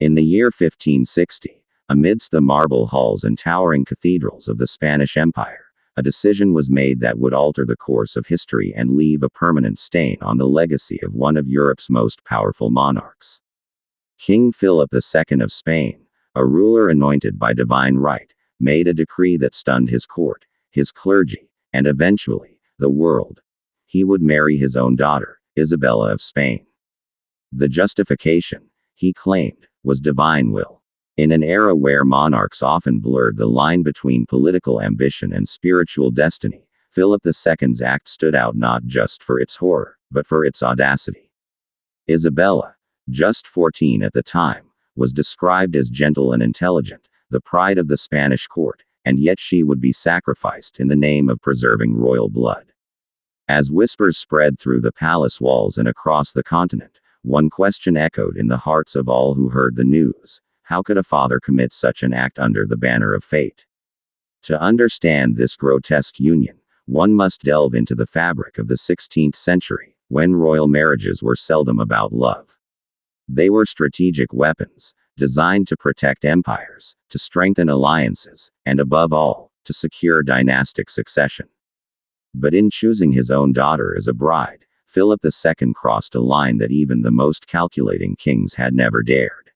In the year 1560, amidst the marble halls and towering cathedrals of the Spanish Empire, a decision was made that would alter the course of history and leave a permanent stain on the legacy of one of Europe's most powerful monarchs. King Philip II of Spain, a ruler anointed by divine right, made a decree that stunned his court, his clergy, and eventually, the world. He would marry his own daughter, Isabella of Spain. The justification, he claimed, was divine will. In an era where monarchs often blurred the line between political ambition and spiritual destiny, Philip II's act stood out not just for its horror, but for its audacity. Isabella, just 14 at the time, was described as gentle and intelligent, the pride of the Spanish court, and yet she would be sacrificed in the name of preserving royal blood. As whispers spread through the palace walls and across the continent, one question echoed in the hearts of all who heard the news: how could a father commit such an act under the banner of fate? To understand this grotesque union, one must delve into the fabric of the 16th century, when royal marriages were seldom about love. They were strategic weapons, designed to protect empires, to strengthen alliances, and above all, to secure dynastic succession. But in choosing his own daughter as a bride, Philip II crossed a line that even the most calculating kings had never dared.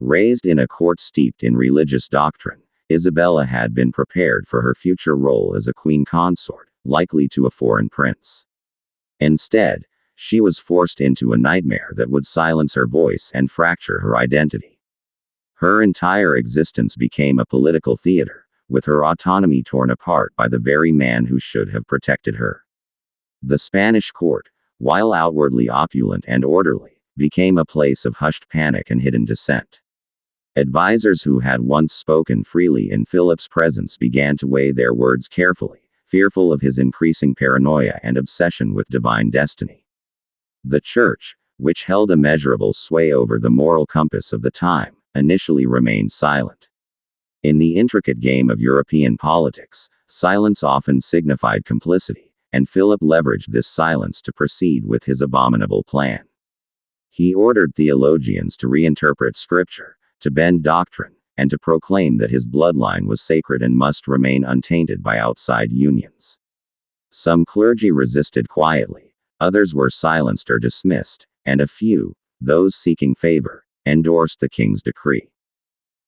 Raised in a court steeped in religious doctrine, Isabella had been prepared for her future role as a queen consort, likely to a foreign prince. Instead, she was forced into a nightmare that would silence her voice and fracture her identity. Her entire existence became a political theater, with her autonomy torn apart by the very man who should have protected her. The Spanish court, while outwardly opulent and orderly, became a place of hushed panic and hidden dissent. Advisors who had once spoken freely in Philip's presence began to weigh their words carefully, fearful of his increasing paranoia and obsession with divine destiny. The Church, which held immeasurable sway over the moral compass of the time, initially remained silent. In the intricate game of European politics, silence often signified complicity, and Philip leveraged this silence to proceed with his abominable plan. He ordered theologians to reinterpret scripture, to bend doctrine, and to proclaim that his bloodline was sacred and must remain untainted by outside unions. Some clergy resisted quietly, others were silenced or dismissed, and a few, those seeking favor, endorsed the king's decree.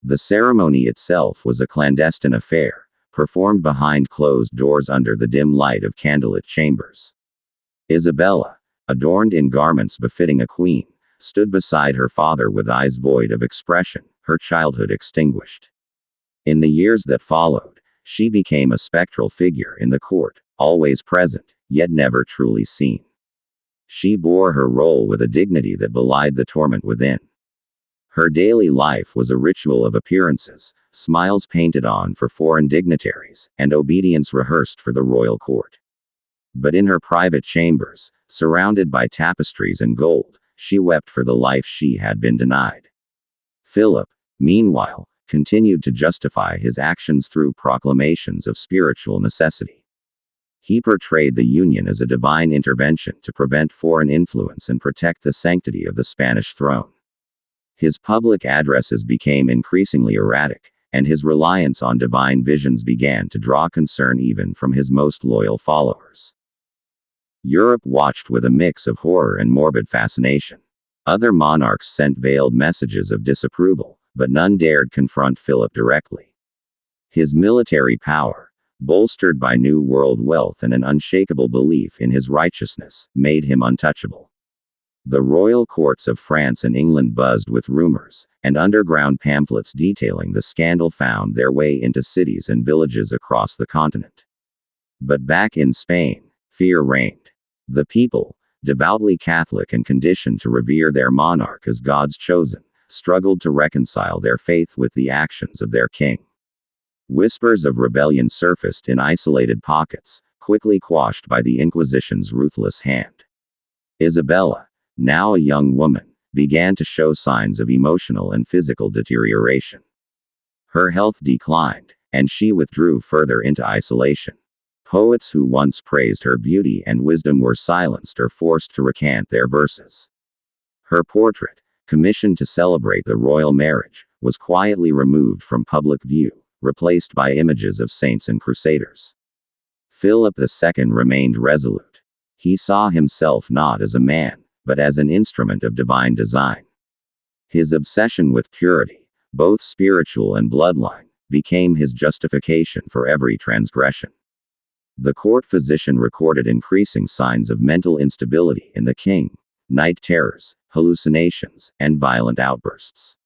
The ceremony itself was a clandestine affair, performed behind closed doors under the dim light of candlelit chambers. Isabella, adorned in garments befitting a queen, stood beside her father with eyes void of expression, her childhood extinguished. In the years that followed, she became a spectral figure in the court, always present, yet never truly seen. She bore her role with a dignity that belied the torment within. Her daily life was a ritual of appearances, smiles painted on for foreign dignitaries, and obedience rehearsed for the royal court. But in her private chambers, surrounded by tapestries and gold, she wept for the life she had been denied. Philip, meanwhile, continued to justify his actions through proclamations of spiritual necessity. He portrayed the union as a divine intervention to prevent foreign influence and protect the sanctity of the Spanish throne. His public addresses became increasingly erratic, and his reliance on divine visions began to draw concern even from his most loyal followers. Europe watched with a mix of horror and morbid fascination. Other monarchs sent veiled messages of disapproval, but none dared confront Philip directly. His military power, bolstered by New World wealth and an unshakable belief in his righteousness, made him untouchable. The royal courts of France and England buzzed with rumors, and underground pamphlets detailing the scandal found their way into cities and villages across the continent. But back in Spain, fear reigned. The people, devoutly Catholic and conditioned to revere their monarch as God's chosen, struggled to reconcile their faith with the actions of their king. Whispers of rebellion surfaced in isolated pockets, quickly quashed by the Inquisition's ruthless hand. Isabella, now a young woman, began to show signs of emotional and physical deterioration. Her health declined, and she withdrew further into isolation. Poets who once praised her beauty and wisdom were silenced or forced to recant their verses. Her portrait, commissioned to celebrate the royal marriage, was quietly removed from public view, replaced by images of saints and crusaders. Philip II remained resolute. He saw himself not as a man, but as an instrument of divine design. His obsession with purity, both spiritual and bloodline, became his justification for every transgression. The court physician recorded increasing signs of mental instability in the king: night terrors, hallucinations, and violent outbursts.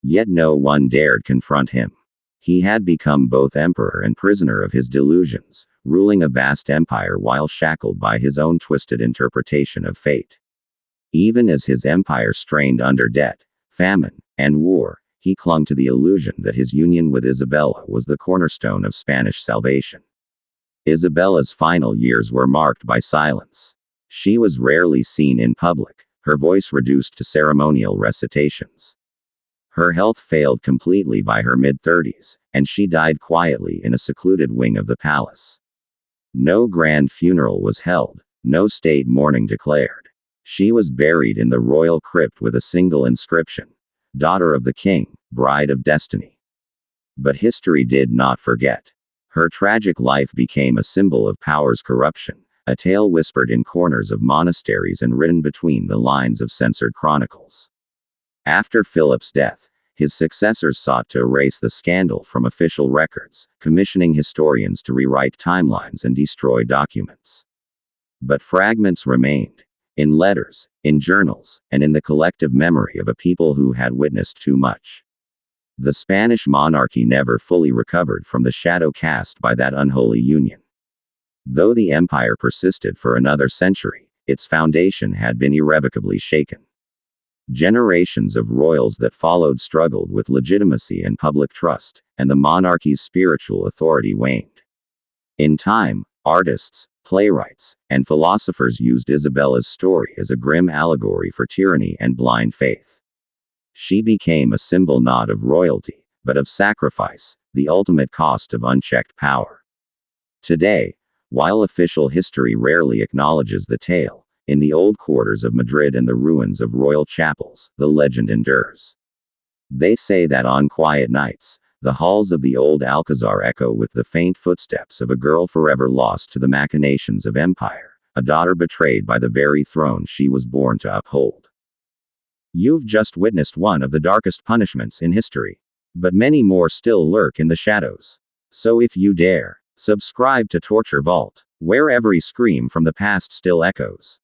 Yet no one dared confront him. He had become both emperor and prisoner of his delusions, ruling a vast empire while shackled by his own twisted interpretation of fate. Even as his empire strained under debt, famine, and war, he clung to the illusion that his union with Isabella was the cornerstone of Spanish salvation. Isabella's final years were marked by silence. She was rarely seen in public, her voice reduced to ceremonial recitations. Her health failed completely by her mid-30s, and she died quietly in a secluded wing of the palace. No grand funeral was held, no state mourning declared. She was buried in the royal crypt with a single inscription: "Daughter of the King, Bride of Destiny." But history did not forget. Her tragic life became a symbol of power's corruption, a tale whispered in corners of monasteries and written between the lines of censored chronicles. After Philip's death, his successors sought to erase the scandal from official records, commissioning historians to rewrite timelines and destroy documents. But fragments remained, in letters, in journals, and in the collective memory of a people who had witnessed too much. The Spanish monarchy never fully recovered from the shadow cast by that unholy union. Though the empire persisted for another century, its foundation had been irrevocably shaken. Generations of royals that followed struggled with legitimacy and public trust, and the monarchy's spiritual authority waned. In time, artists, playwrights, and philosophers used Isabella's story as a grim allegory for tyranny and blind faith. She became a symbol not of royalty, but of sacrifice, the ultimate cost of unchecked power. Today, while official history rarely acknowledges the tale, in the old quarters of Madrid and the ruins of royal chapels, the legend endures. They say that on quiet nights, the halls of the old Alcazar echo with the faint footsteps of a girl forever lost to the machinations of empire, a daughter betrayed by the very throne she was born to uphold. You've just witnessed one of the darkest punishments in history. But many more still lurk in the shadows. So if you dare, subscribe to Torture Vault, where every scream from the past still echoes.